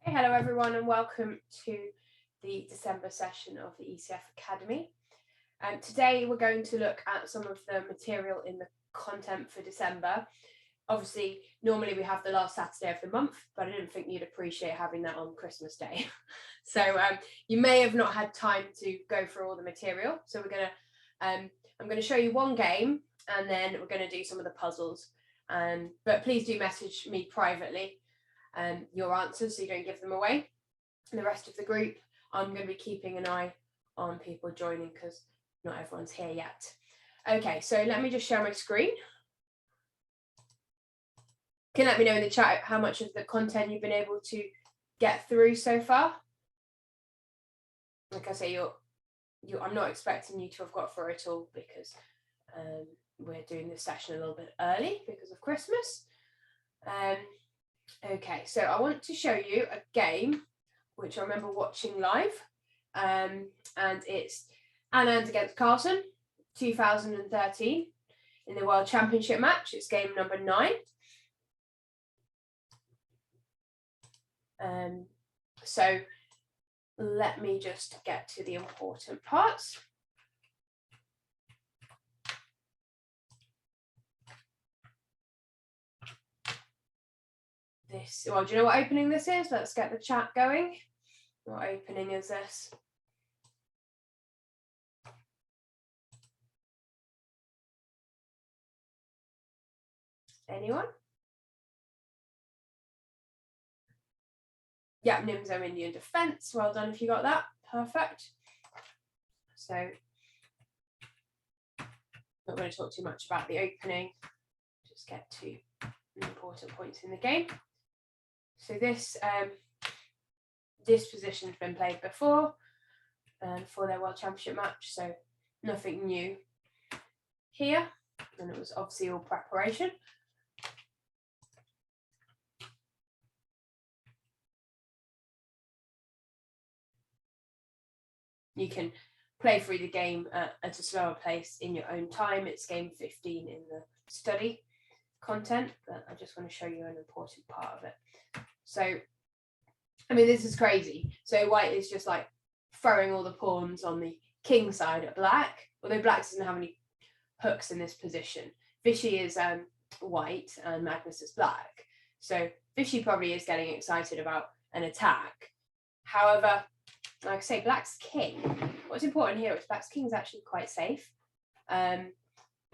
Hey, hello everyone, and welcome to the December session of the ECF Academy. Today we're going to look at some of the material in the content for December. Obviously, normally we have the last Saturday of the month, but I didn't think you'd appreciate having that on Christmas Day. So you may have not had time to go through all the material. So I'm going to show you one game, and then we're going to do some of the puzzles. But please do message me privately your answers so you don't give them away. And the rest of the group, I'm going to be keeping an eye on people joining because not everyone's here yet. Okay, so let me just share my screen. You can let me know in the chat how much of the content you've been able to get through so far. Like I say, I'm not expecting you to have got through it all because we're doing this session a little bit early because of Christmas. Okay, so I want to show you a game which I remember watching live, and it's Anand against Carlson, 2013, in the World Championship match. It's game number 9. So let me just get to the important parts. Well, do you know what opening this is? Let's get the chat going. What opening is this? Anyone? Yeah, Nimzo Indian defense. Well done if you got that. Perfect. So, not going to talk too much about the opening. Just get to the important points in the game. So this position's been played before for their World Championship match, so nothing new here, and it was obviously all preparation. You can play through the game at a slower pace in your own time. It's game 15 in the study content, but I just want to show you an important part of it. So, I mean, this is crazy. So white is just like throwing all the pawns on the king side at black, although black doesn't have any hooks in this position. Vishy is white and Magnus is black. So Vishy probably is getting excited about an attack. However, like I say, black's king. What's important here is black's king is actually quite safe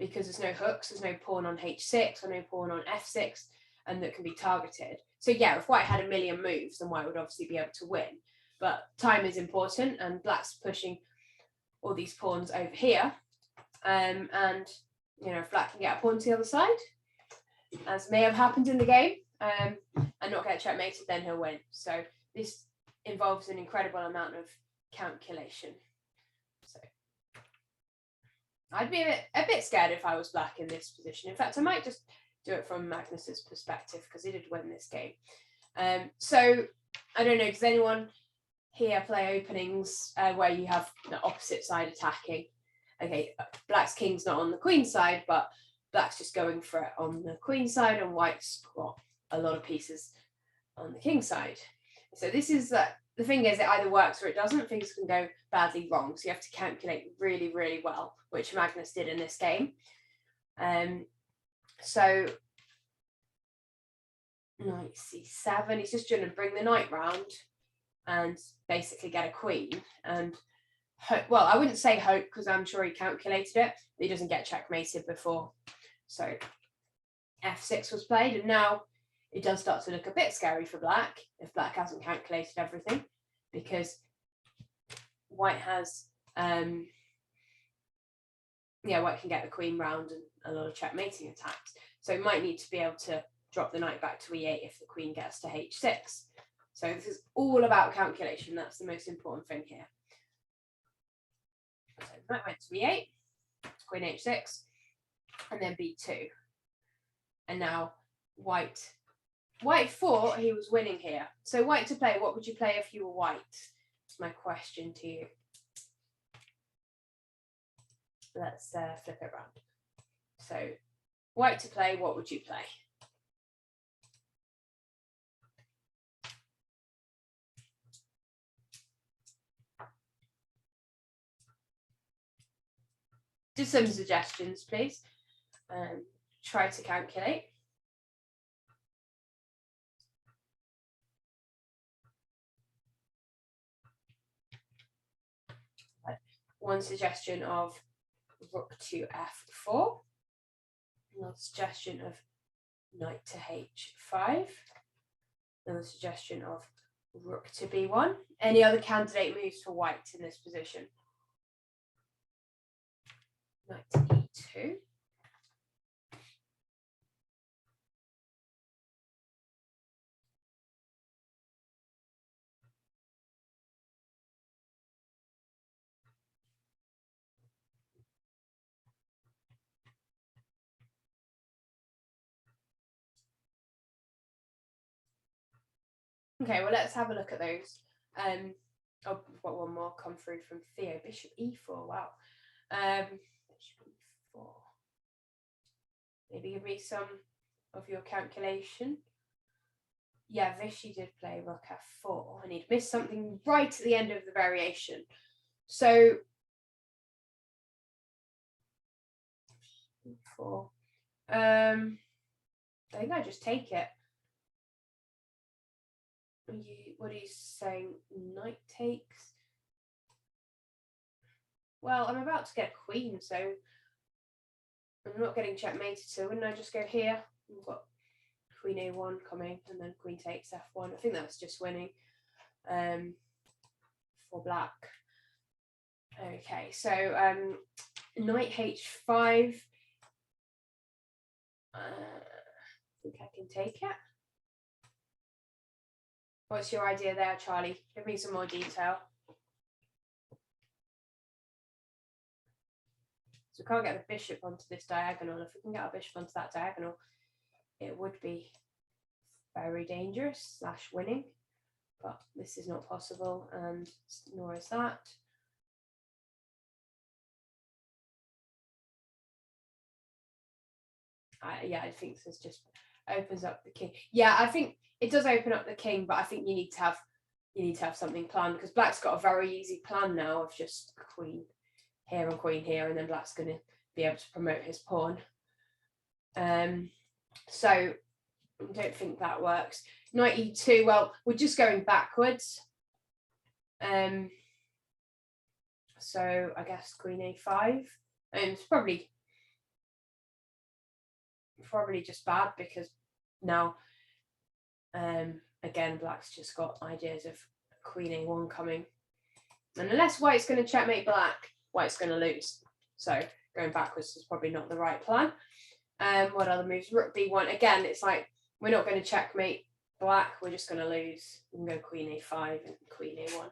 because there's no hooks, there's no pawn on h6 or no pawn on f6, and that can be targeted. So yeah, if white had a million moves, then white would obviously be able to win. But time is important, and black's pushing all these pawns over here. And you know, if black can get a pawn to the other side, as may have happened in the game, and not get checkmated, then he'll win. So this involves an incredible amount of calculation. So I'd be a bit scared if I was black in this position. In fact, I might just do it from Magnus's perspective because he did win this game. So I don't know, does anyone here play openings where you have the opposite side attacking? Okay, black's king's not on the queen side, but black's just going for it on the queen side, and white's got a lot of pieces on the king side. So this is the thing is, it either works or it doesn't. Things can go badly wrong, so you have to calculate really, really well, which Magnus did in this game. So knight c7, he's just going to bring the knight round and basically get a queen and hope, well, I wouldn't say hope because I'm sure he calculated it, but he doesn't get checkmated before. So f6 was played, and now it does start to look a bit scary for black if black hasn't calculated everything, because white has white can get the queen round and a lot of checkmating attacks. So it might need to be able to drop the knight back to e8 if the queen gets to h6. So this is all about calculation. That's the most important thing here. So knight went to e8, queen h6, and then b2. And now white thought he was winning here. So white to play, what would you play if you were white? That's my question to you. Let's flip it around. So white to play, what would you play? Just some suggestions, please. Try to calculate. One suggestion of rook to f4. Another suggestion of knight to h5. Another suggestion of rook to b1. Any other candidate moves for white in this position? Knight to e2. Okay, well, let's have a look at those. Oh, we've got one more come through from Theo. Bishop e4, wow. Bishop e4. Maybe give me some of your calculation. Yeah, Vichy did play rook f4, and he'd missed something right at the end of the variation. So, e4. I think I just take it. What are you saying? Knight takes. Well, I'm about to get queen, so I'm not getting checkmated. So wouldn't I just go here? We've got queen a1 coming, and then queen takes f1. I think that's just winning for black. Okay, so knight h5. I think I can take it. What's your idea there, Charlie? Give me some more detail. So we can't get the bishop onto this diagonal. If we can get our bishop onto that diagonal, it would be very dangerous / winning. But this is not possible, and nor is that. Yeah, I think this just opens up the king. Yeah, I think it does open up the king, but I think you need to have something planned, because black's got a very easy plan now of just queen here and queen here, and then black's going to be able to promote his pawn. So I don't think that works. Knight e2, well, we're just going backwards. So I guess queen a5. And it's probably just bad, because now again black's just got ideas of queen a1 coming, and unless white's going to checkmate black, white's going to lose. So going backwards is probably not the right plan. What other moves? Rook b1. Again, it's like we're not going to checkmate black, we're just going to lose. We can go queen a5 and queen a1.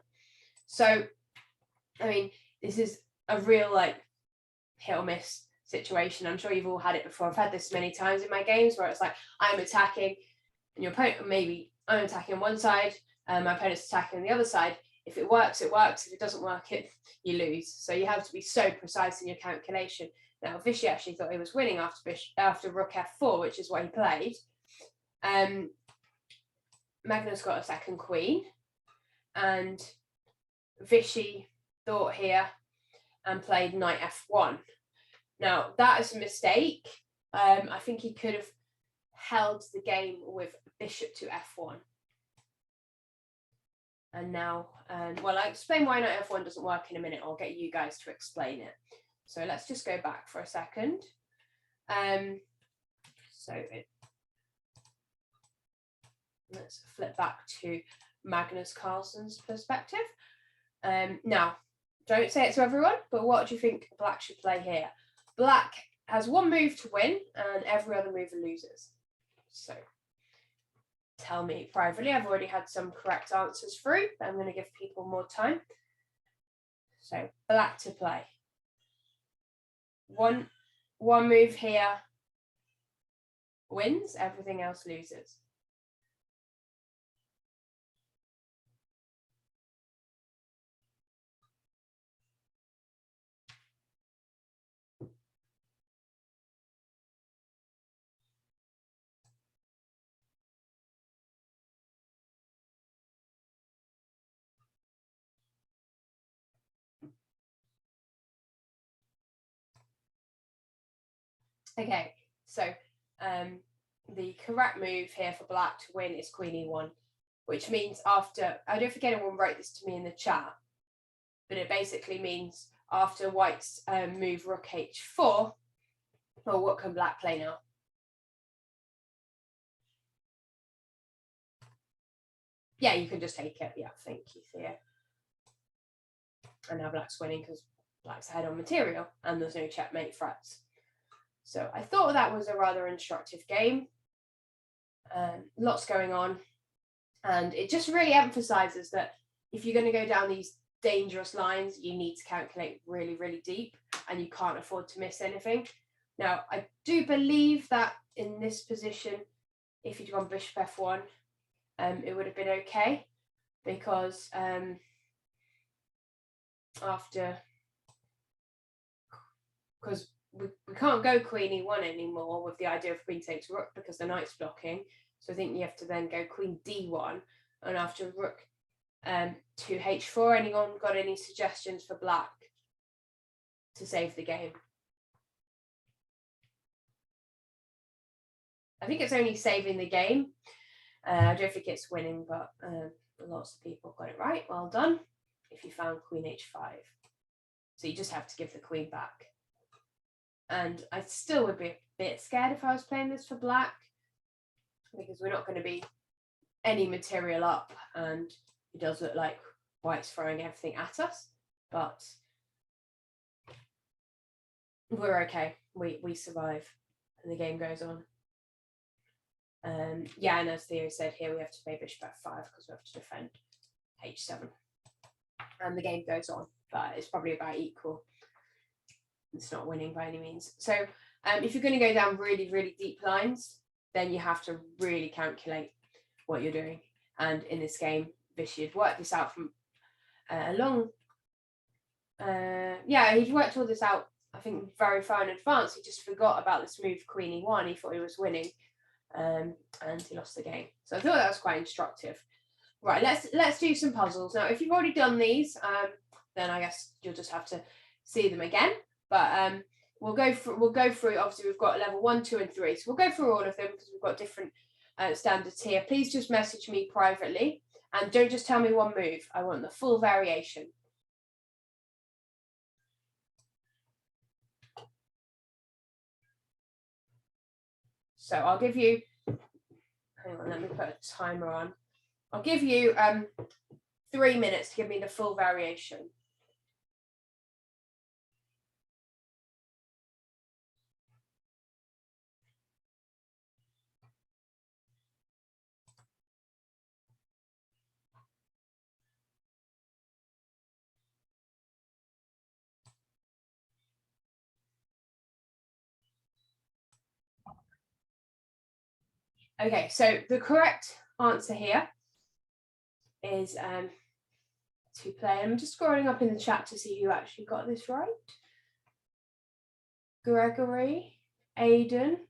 So I mean, this is a real like hit or miss situation. I'm sure you've all had it before. I've had this many times in my games where it's like I'm attacking and your opponent, maybe I'm attacking on one side and my opponent's attacking on the other side. If it works, it works. If it doesn't work, you lose. So you have to be so precise in your calculation. Now, Vichy actually thought he was winning after rook f4, which is what he played. Magnus got a second queen, and Vichy thought here and played knight f1. Now, that is a mistake. I think he could have held the game with bishop to f1. And now, well, I'll explain why knight f1 doesn't work in a minute. I'll get you guys to explain it. So let's just go back for a second. Let's flip back to Magnus Carlsen's perspective. Now, don't say it to everyone, but what do you think black should play here? Black has one move to win, and every other move loses. So tell me privately. I've already had some correct answers through, but I'm going to give people more time. So black to play. One move here wins, everything else loses. Okay, so the correct move here for black to win is queen e1, which means after, I don't think anyone wrote this to me in the chat, but it basically means after white's move rook h4, well, what can black play now? Yeah, you can just take it. Yeah, thank you, Thea. And now black's winning because black's ahead on material and there's no checkmate threats. So I thought that was a rather instructive game. Lots going on. And it just really emphasizes that if you're going to go down these dangerous lines, you need to calculate really, really deep and you can't afford to miss anything. Now, I do believe that in this position, if you'd gone bishop f1, it would have been okay because we can't go queen e1 anymore with the idea of queen takes rook because the knight's blocking. So I think you have to then go queen d1, and after rook to h4. Anyone got any suggestions for black to save the game? I think it's only saving the game. I don't think it's winning, but lots of people got it right. Well done. If you found queen h5. So you just have to give the queen back. And I still would be a bit scared if I was playing this for black, because we're not going to be any material up, and it does look like white's throwing everything at us, but we're okay. We survive and the game goes on. Yeah, and as Theo said here, we have to play bishop f5 because we have to defend h7. And the game goes on, but it's probably about equal. It's not winning by any means. So if you're going to go down really, really deep lines, then you have to really calculate what you're doing. And in this game, Vishy had worked this out from he'd worked all this out, I think, very far in advance. He just forgot about this move queen e1. He thought he was winning, and he lost the game. So I thought that was quite instructive. Right, let's do some puzzles. Now, if you've already done these, then I guess you'll just have to see them again. But we'll go through. Obviously, we've got level 1, 2, and 3. So we'll go through all of them because we've got different standards here. Please just message me privately and don't just tell me one move. I want the full variation. So I'll give you, hang on, let me put a timer on. I'll give you 3 minutes to give me the full variation. Okay, so the correct answer here is to play. I'm just scrolling up in the chat to see who actually got this right. Gregory, Aidan.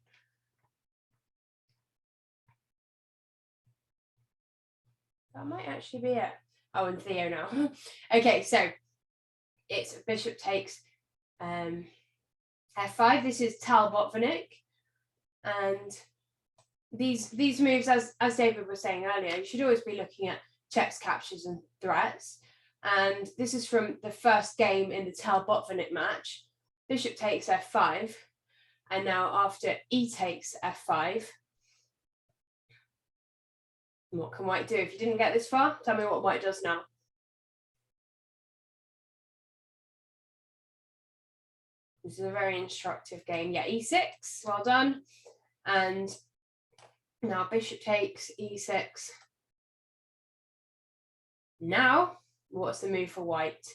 That might actually be it. Oh, and Theo now. Okay, so it's bishop takes f5. This is Talbot-Vanek. And these moves, as David was saying earlier, you should always be looking at checks, captures, and threats. And this is from the first game in the Talbot-Vanek match. Bishop takes f5. And now after e takes f5, what can white do? If you didn't get this far, tell me what white does now. This is a very instructive game. Yeah, e6, well done. And now bishop takes e6. Now, what's the move for white?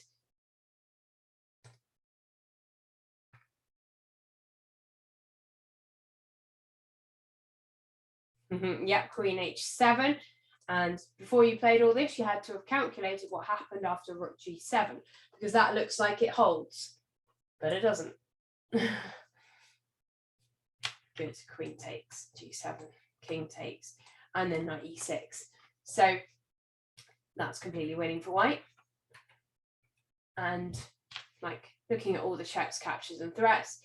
Yep, queen h7. And before you played all this, you had to have calculated what happened after rook g7, because that looks like it holds, but it doesn't. Good, queen takes, g7, king takes, and then knight e6. So that's completely winning for white. And like looking at all the checks, captures, and threats,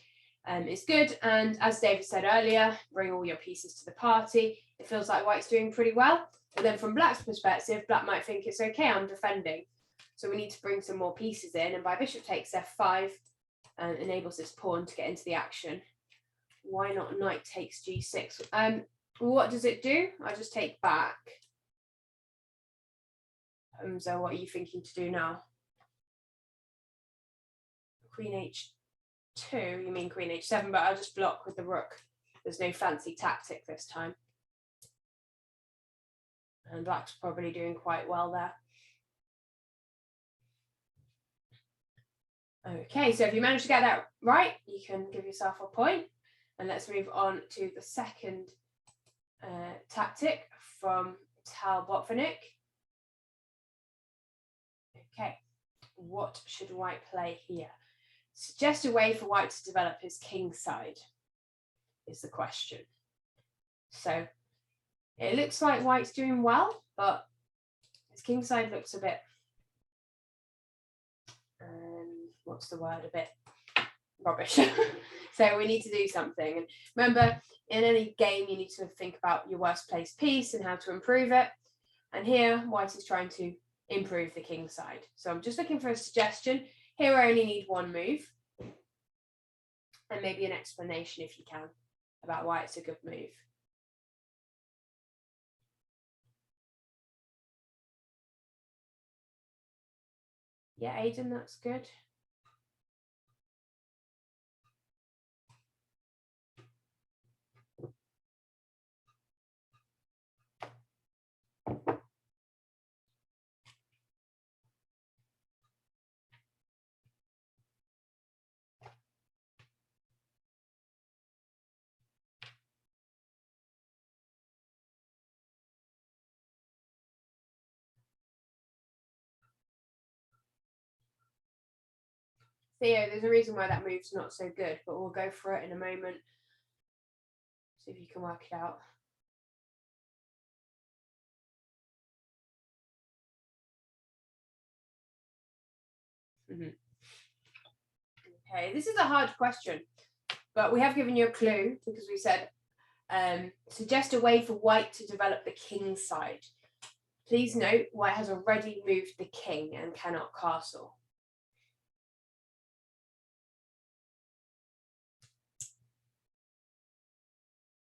is good. And as David said earlier, bring all your pieces to the party. It feels like white's doing pretty well. But then from black's perspective, black might think it's okay, I'm defending. So we need to bring some more pieces in. And by bishop takes f5, enables this pawn to get into the action. Why not knight takes g6? What does it do? I just take back. So what are you thinking to do now? Queen h2, you mean queen h7, but I'll just block with the rook. There's no fancy tactic this time. And black's probably doing quite well there. Okay, so if you manage to get that right, you can give yourself a point. And let's move on to the second tactic from Tal Botvinnik. Okay, what should white play here? Suggest a way for white to develop his king side is the question. So it looks like white's doing well, but his king side looks a bit, what's the word, a bit rubbish. So we need to do something. And remember, in any game, you need to think about your worst placed piece and how to improve it. And here, white is trying to improve the king side. So I'm just looking for a suggestion. Here I only need one move. And maybe an explanation, if you can, about why it's a good move. Yeah, Aidan, that's good. Theo, there's a reason why that move's not so good, but we'll go for it in a moment. See if you can work it out. Okay, this is a hard question, but we have given you a clue because we said suggest a way for white to develop the king side. Please note, white has already moved the king and cannot castle.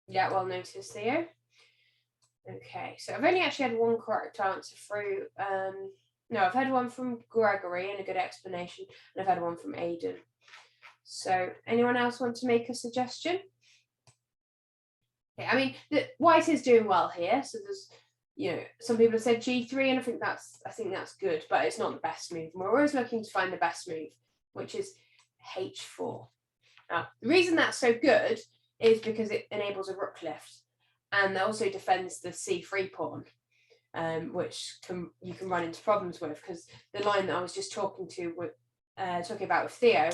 Yeah, well noticed, Theo. Okay, so I've only actually had one correct answer through. No, I've had one from Gregory and a good explanation, and I've had one from Aidan. So anyone else want to make a suggestion? Okay, I mean, white is doing well here. So there's, some people have said g3, and I think that's good, but it's not the best move. We're always looking to find the best move, which is h4. Now, the reason that's so good is because it enables a rook lift, and that also defends the c3 pawn, which you can run into problems with, because the line that I was just talking about with Theo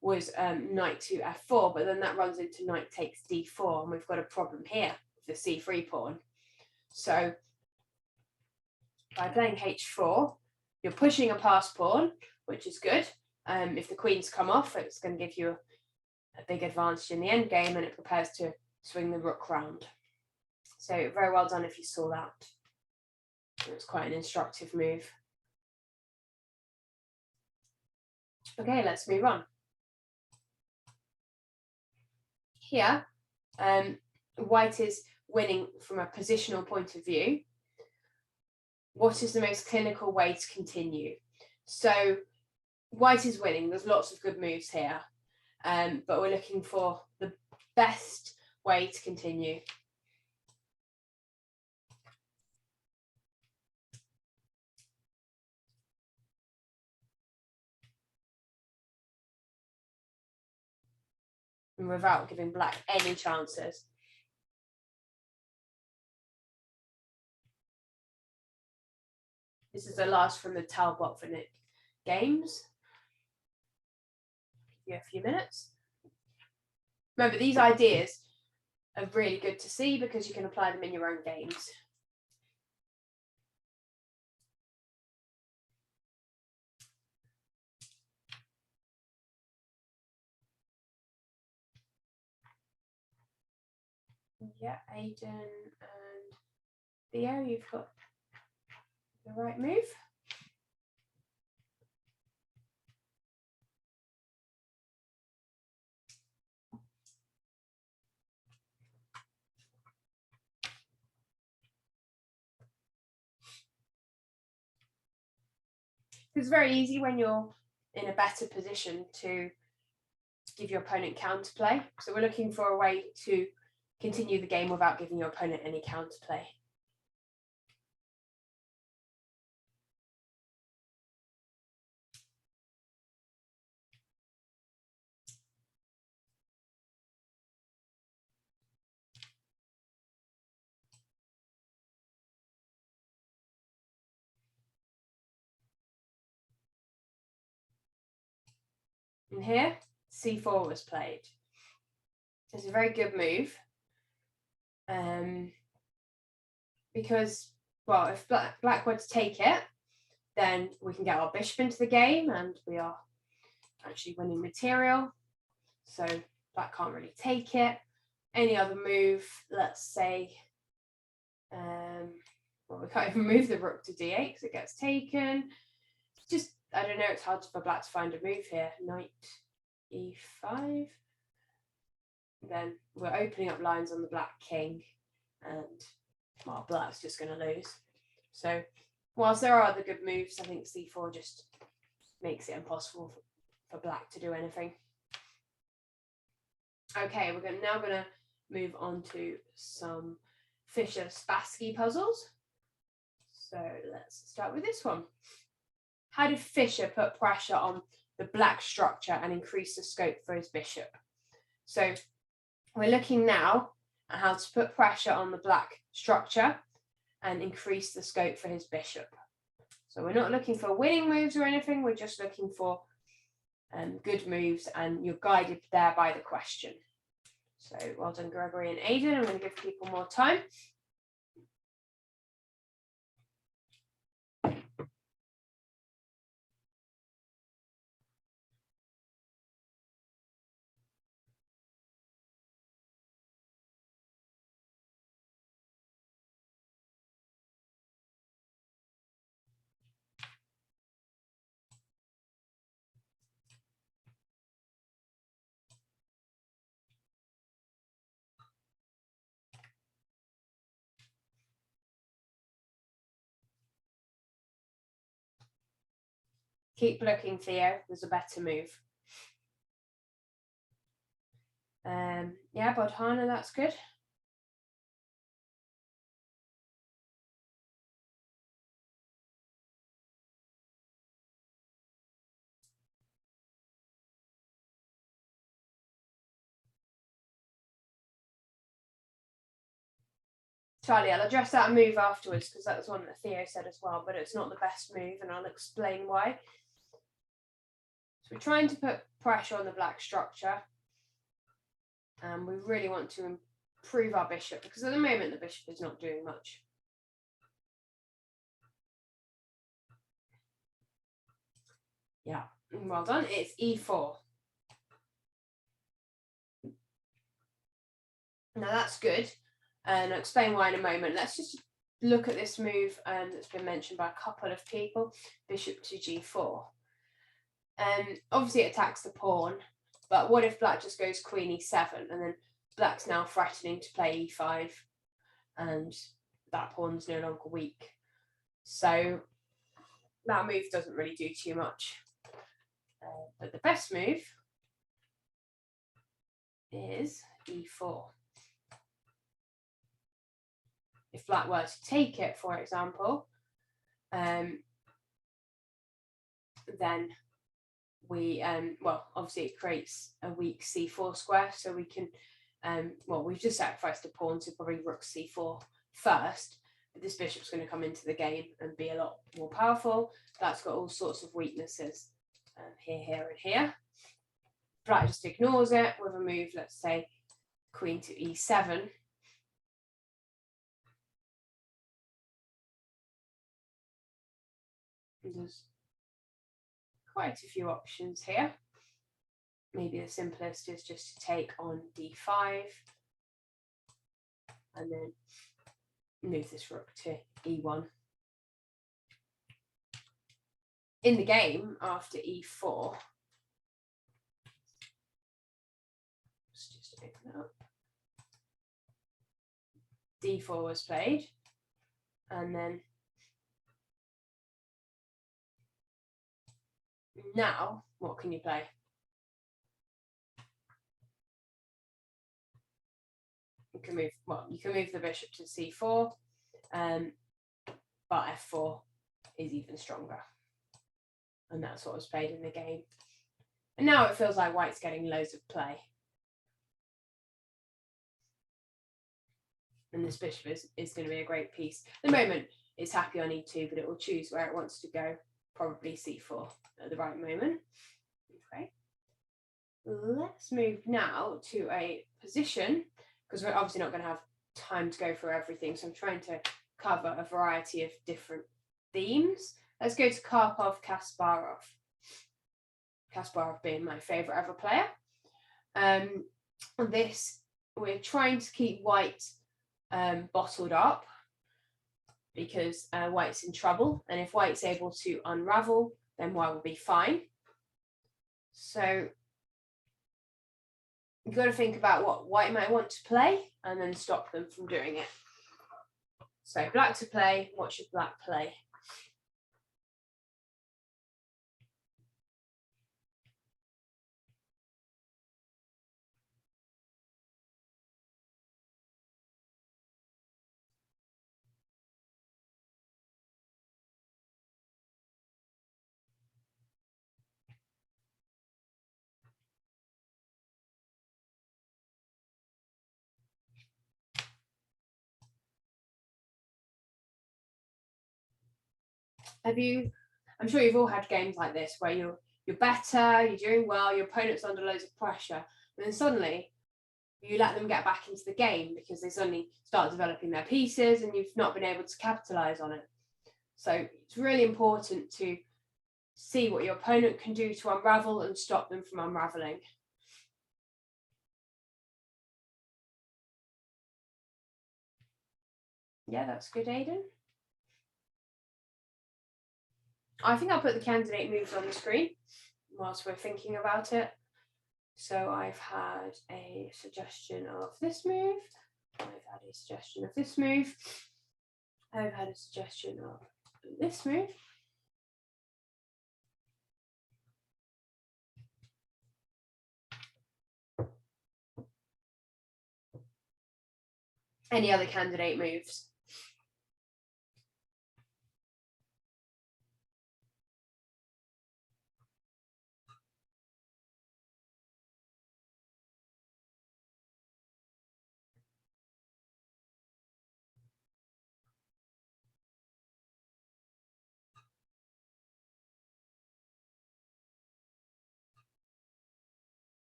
was knight to f4, but then that runs into knight takes d4, and we've got a problem here with the c3 pawn. So by playing h4, you're pushing a pass pawn, which is good. If the queens come off, it's going to give you a big advantage in the end game, and it prepares to swing the rook round. So very well done if you saw that. It was quite an instructive move. Okay, let's move on. Here, white is winning from a positional point of view. What is the most clinical way to continue? So white is winning. There's lots of good moves here, but we're looking for the best way to continue. And without giving black any chances. This is the last from the Tal Botvinnik games. Give you a few minutes. Remember, these ideas are really good to see because you can apply them in your own games. Yeah, Aidan and Theo, you've got the right move. It's very easy when you're in a better position to give your opponent counterplay. So we're looking for a way to continue the game without giving your opponent any counterplay. And here, c4 was played. It's a very good move. Because, well, if black were to take it, then we can get our bishop into the game and we are actually winning material. So black can't really take it. Any other move, let's say, well, we can't even move the rook to d8 because it gets taken. It's just, I don't know, it's hard for black to find a move here. Knight e5. Then we're opening up lines on the black king and, well, black's just going to lose. So whilst there are other good moves, I think c4 just makes it impossible for black to do anything. Okay, we're now going to move on to some Fischer-Spassky puzzles. So let's start with this one. How did Fischer put pressure on the black structure and increase the scope for his bishop? So we're looking now at how to put pressure on the black structure and increase the scope for his bishop. So we're not looking for winning moves or anything, we're just looking for good moves, and you're guided there by the question. So well done, Gregory and Aidan. I'm going to give people more time. Keep looking, Theo. There's a better move. Yeah, Bodhana, that's good. Charlie, I'll address that move afterwards because that was one that Theo said as well, but it's not the best move and I'll explain why. So we're trying to put pressure on the black structure and we really want to improve our bishop because at the moment the bishop is not doing much. Yeah, well done. It's e4. Now that's good. And I'll explain why in a moment. Let's just look at this move that's been mentioned by a couple of people, bishop to g4. Obviously it attacks the pawn, but what if black just goes queen e7 and then black's now threatening to play e5 and that pawn's no longer weak. So that move doesn't really do too much. But the best move is e4. If black were to take it, for example, then we, well, obviously it creates a weak c4 square, so we can, well, we've just sacrificed a pawn, so probably rook c4 first, but this bishop's going to come into the game and be a lot more powerful. That's got all sorts of weaknesses here, here, and here. Black just ignores it with a move, let's say, queen to e7. There's quite a few options here. Maybe the simplest is just to take on d5. and then move this rook to e1. In the game, after e4, let's just open it up. d4 was played, and then now what can you play? You can move, well, you can move the bishop to c4, but f4 is even stronger. And that's what was played in the game. And now it feels like white's getting loads of play. And this bishop is going to be a great piece. At the moment, it's happy on e2, but it will choose where it wants to go, probably c4 at the right moment. Okay. Let's move now to a position, because we're obviously not going to have time to go through everything. So I'm trying to cover a variety of different themes. Let's go to Karpov-Kasparov. Kasparov being my favorite ever player. We're trying to keep white bottled up because white's in trouble. And if white's able to unravel, then white will be fine. So you've got to think about what white might want to play and then stop them from doing it. So black to play, what should black play? I'm sure you've all had games like this where you're better, you're doing well, your opponent's under loads of pressure, and then suddenly you let them get back into the game because they suddenly start developing their pieces and you've not been able to capitalize on it. So it's really important to see what your opponent can do to unravel and stop them from unraveling. Yeah, that's good, Aidan. I think I'll put the candidate moves on the screen whilst we're thinking about it. So I've had a suggestion of this move. I've had a suggestion of this move. I've had a suggestion of this move. Any other candidate moves?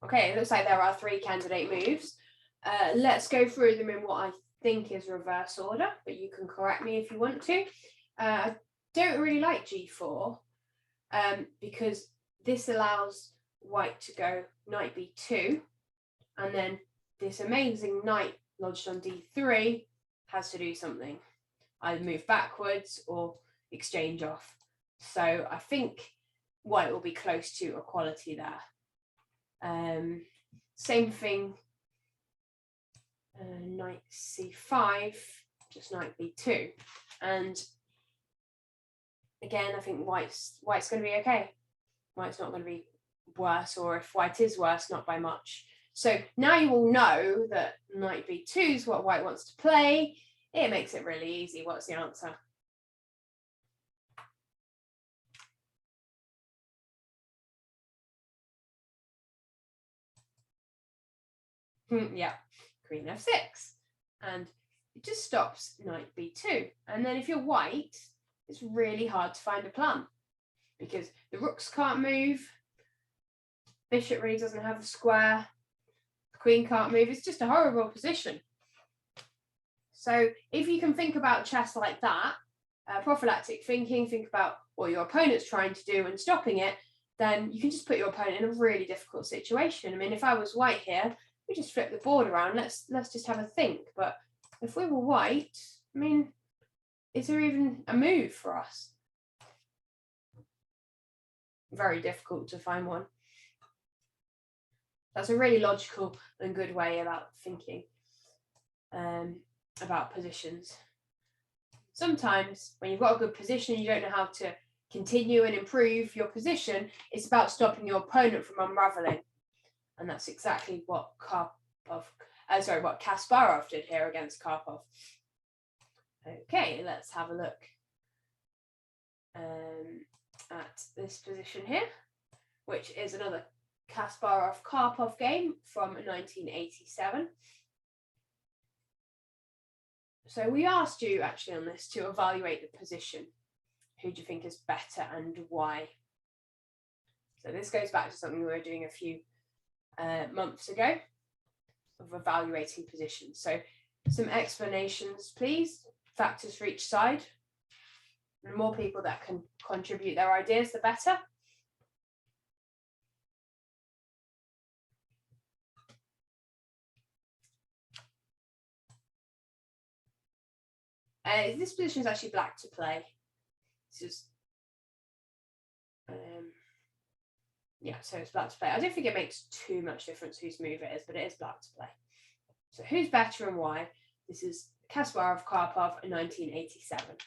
Okay, it looks like there are 3 candidate moves. Let's go through them in what I think is reverse order, but you can correct me if you want to. I don't really like g4 because this allows white to go knight b2, and then this amazing knight lodged on d3 has to do something, either move backwards or exchange off. So I think white will be close to equality there. Same thing, knight c5, just knight b2, and again I think white's going to be okay. White's not going to be worse, or if white is worse, not by much. So now you all know that knight b2 is what white wants to play. It makes it really easy. What's the answer? Yeah, queen f6, and it just stops knight b2. And then if you're white, it's really hard to find a plan because the rooks can't move, bishop really doesn't have a square, the queen can't move. It's just a horrible position. So if you can think about chess like that, prophylactic thinking, think about what your opponent's trying to do and stopping it, then you can just put your opponent in a really difficult situation. I mean, if I was white here, we just flip the board around. Let's just have a think. But if we were white, I mean, is there even a move for us? Very difficult to find one. That's a really logical and good way about thinking about positions. Sometimes when you've got a good position, you don't know how to continue and improve your position. It's about stopping your opponent from unraveling. And that's exactly what Kasparov did here against Karpov. Okay, let's have a look at this position here, which is another Kasparov-Karpov game from 1987. So we asked you actually on this to evaluate the position. Who do you think is better and why? So this goes back to something we were doing a few months ago of evaluating positions. So some explanations, please. Factors for each side. The more people that can contribute their ideas, the better. This position is actually black to play. This is, yeah, so it's black to play. I don't think it makes too much difference whose move it is, but it is black to play. So who's better and why? This is Kasparov-Karpov in 1987.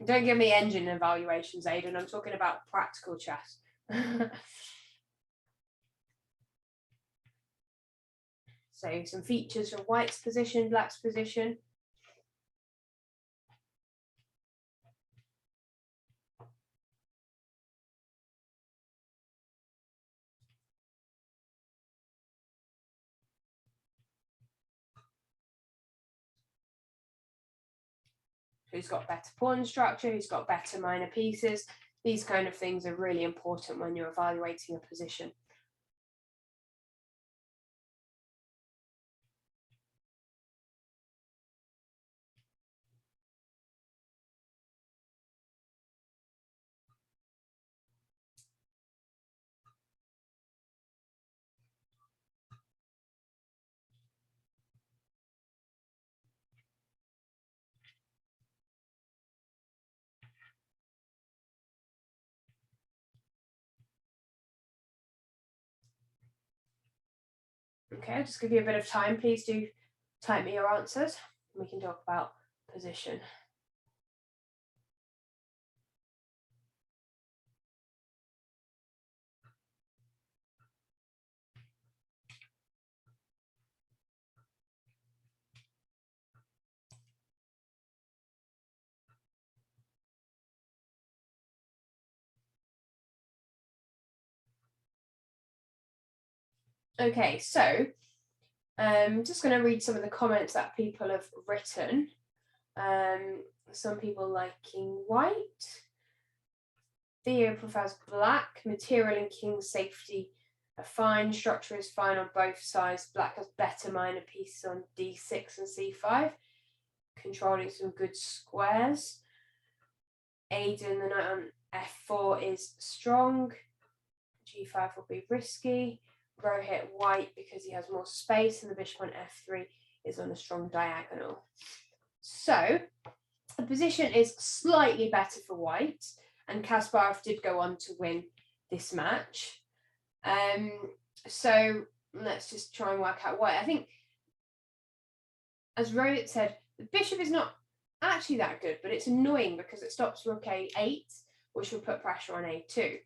Don't give me engine evaluations, Aidan. I'm talking about practical chess. So some features from white's position, black's position. Who's got better pawn structure, who's got better minor pieces. These kind of things are really important when you're evaluating a position. Okay, I'll just give you a bit of time. Please do type me your answers. We can talk about position. Okay, so I'm just going to read some of the comments that people have written. Some people liking white. Theo prefers black. Material and king safety are fine. Structure is fine on both sides. Black has better minor pieces on d6 and c5. Controlling some good squares. Aidan, the knight on f4 is strong. g5 will be risky. Rohit white because he has more space, and the bishop on f3 is on a strong diagonal. So the position is slightly better for white, and Kasparov did go on to win this match. So let's just try and work out white. I think, as Rohit said, the bishop is not actually that good, but it's annoying because it stops rook a8, which will put pressure on a2.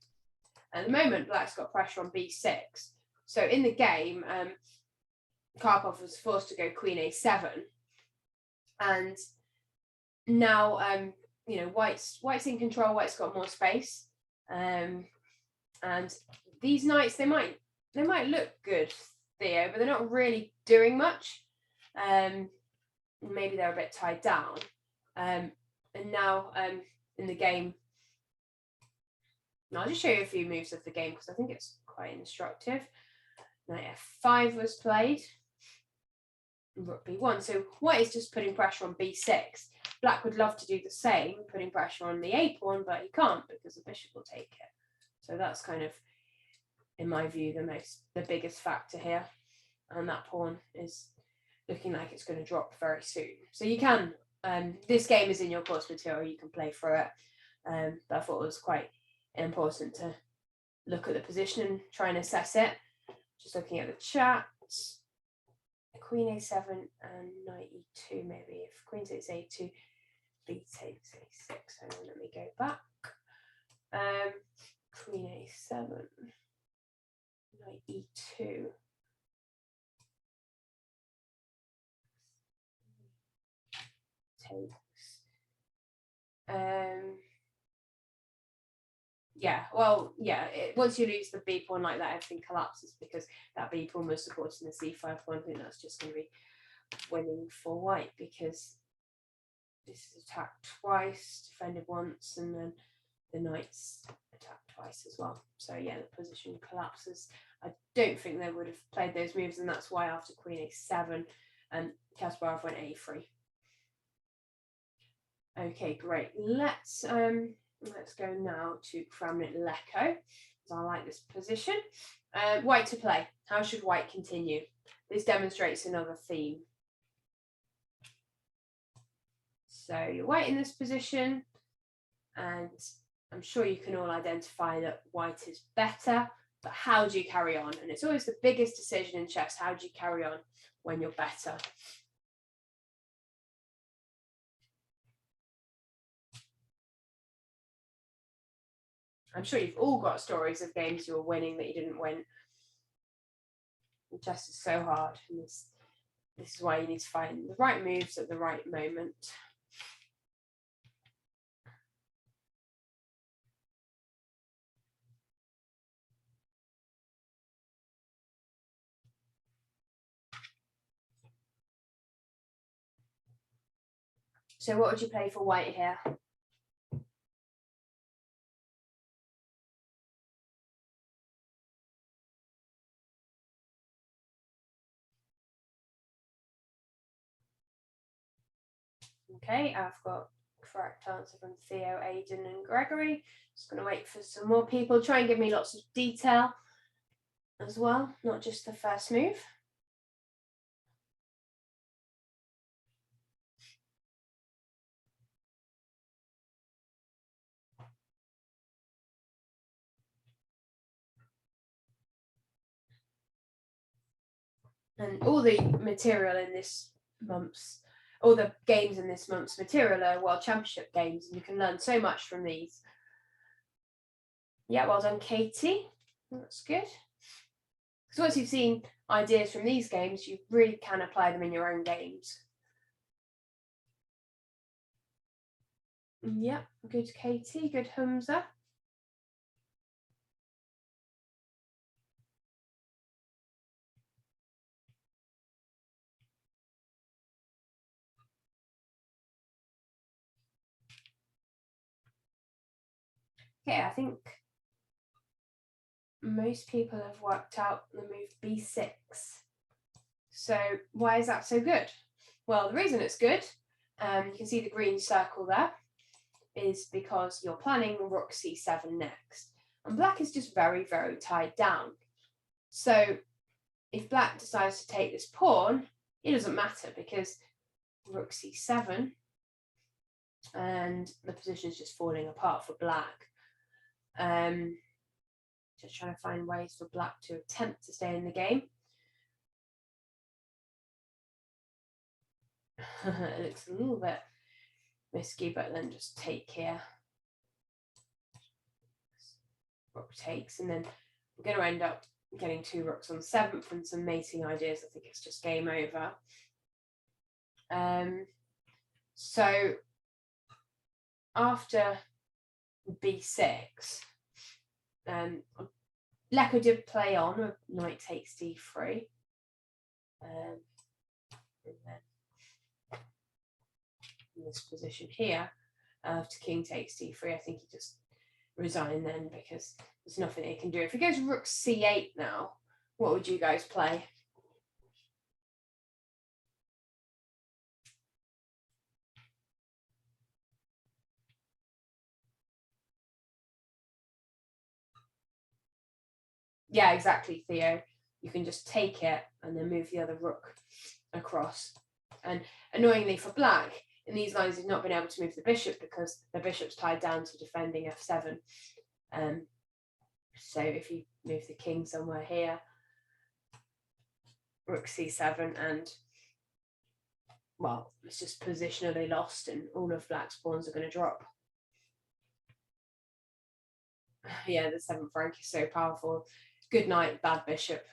At the moment, black's got pressure on b6. So in the game, Karpov was forced to go queen a7, and now white's in control. White's got more space, and these knights they might look good, Theo, but they're not really doing much. Maybe they're a bit tied down, and now in the game, I'll just show you a few moves of the game because I think it's quite instructive. Knight f5 was played. Rook b1. So white is just putting pressure on b6. Black would love to do the same, putting pressure on the a pawn, but he can't because the bishop will take it. So that's kind of, in my view, the biggest factor here. And that pawn is looking like it's going to drop very soon. So you can, this game is in your course material, you can play through it. But I thought it was quite important to look at the position and try and assess it. Just looking at the chat. Queen a7 and knight e2 maybe. If queen takes a2, b takes a6. Hang on, let me go back. Queen a7, knight e2. Takes. Once you lose the b pawn like that, everything collapses because that b pawn was supporting the c5 pawn. I think that's just going to be winning for white because this is attacked twice, defended once, and then the knight's attacked twice as well. So yeah, the position collapses. I don't think they would have played those moves, and that's why after queen a7, Kasparov went a3. Okay, great. Let's go now to Kramnik-Leko, because I like this position. White to play. How should white continue? This demonstrates another theme. So you're white in this position, and I'm sure you can all identify that white is better, but how do you carry on? And it's always the biggest decision in chess. How do you carry on when you're better? I'm sure you've all got stories of games you were winning that you didn't win. Chess is so hard. And this is why you need to find the right moves at the right moment. So what would you play for white here? Okay, I've got correct answer from Theo, Aidan and Gregory. Just going to wait for some more people. Try and give me lots of detail as well, not just the first move. And all the material in this month's, all the games in this month's material are World Championship games, and you can learn so much from these. Yeah, well done, Katie. That's good. Because once you've seen ideas from these games, you really can apply them in your own games. Yeah, good, Katie. Good, Humza. Okay, I think most people have worked out the move b6. So why is that so good? Well, the reason it's good, you can see the green circle there, is because you're planning rook c7 next. And black is just very, very tied down. So if black decides to take this pawn, it doesn't matter because rook c7 and the position is just falling apart for black. Just trying to find ways for black to attempt to stay in the game. It looks a little bit risky, but then just take here. Rook takes, and then we're going to end up getting 2 rooks on 7th and some mating ideas. I think it's just game over. So after b6, Leko did play on with knight takes d3. And then in this position here, after king takes d3, I think he just resigned then because there's nothing he can do. If he goes rook c8 now, What would you guys play? Yeah, exactly, Theo. You can just take it and then move the other rook across. And annoyingly for black, in these lines, he's not been able to move the bishop because the bishop's tied down to defending f7. So if you move the king somewhere here, rook c7, and well, it's just positionally lost and all of black's pawns are going to drop. Yeah, the 7th rank is so powerful. Good knight, bad bishop.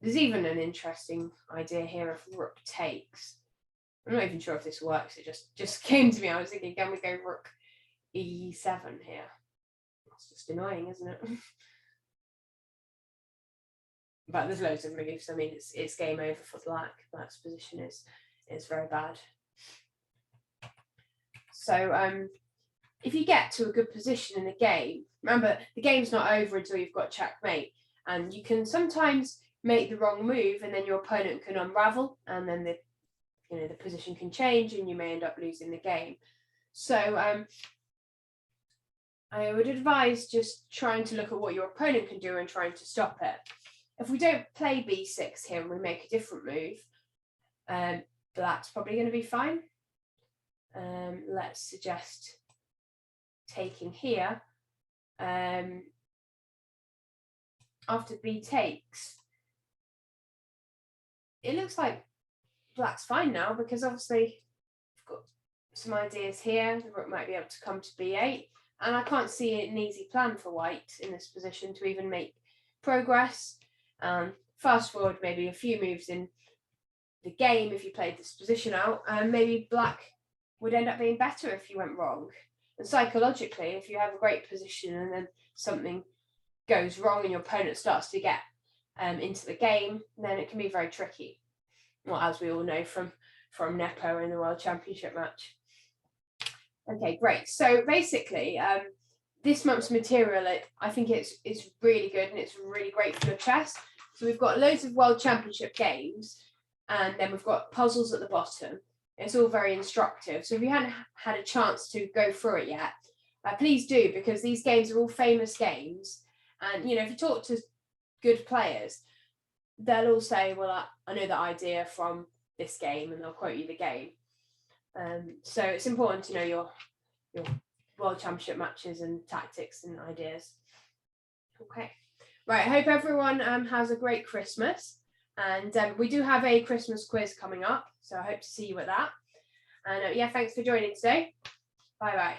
There's even an interesting idea here of rook takes. I'm not even sure if this works. It just came to me. I was thinking, can we go rook e7 here? That's just annoying, isn't it? But there's loads of moves. I mean, it's game over for black. Black's position is very bad. So if you get to a good position in the game, remember the game's not over until you've got checkmate, and you can sometimes make the wrong move, and then your opponent can unravel, and then the position can change, and you may end up losing the game. So I would advise just trying to look at what your opponent can do and trying to stop it. If we don't play b6 here and we make a different move, black's probably going to be fine. Let's suggest taking here. After b takes, it looks like black's fine now, because obviously we've got some ideas here. The rook might be able to come to b8, and I can't see an easy plan for white in this position to even make progress. Fast forward maybe a few moves in the game, if you played this position out, and maybe black would end up being better if you went wrong. And psychologically, if you have a great position and then something goes wrong and your opponent starts to get into the game, then it can be very tricky. Well, as we all know from Nepo in the World Championship match. Okay, great. So basically, this month's material, I think it's really good and it's really great for your chess. So we've got loads of World Championship games, and then we've got puzzles at the bottom. It's all very instructive. So if you hadn't had a chance to go through it yet, please do, because these games are all famous games. And, if you talk to good players, they'll all say, well, I know the idea from this game, and they'll quote you the game. So it's important to know your World Championship matches and tactics and ideas. Okay. Right, I hope everyone has a great Christmas. And we do have a Christmas quiz coming up, so I hope to see you at that. And yeah, thanks for joining today. Bye-bye.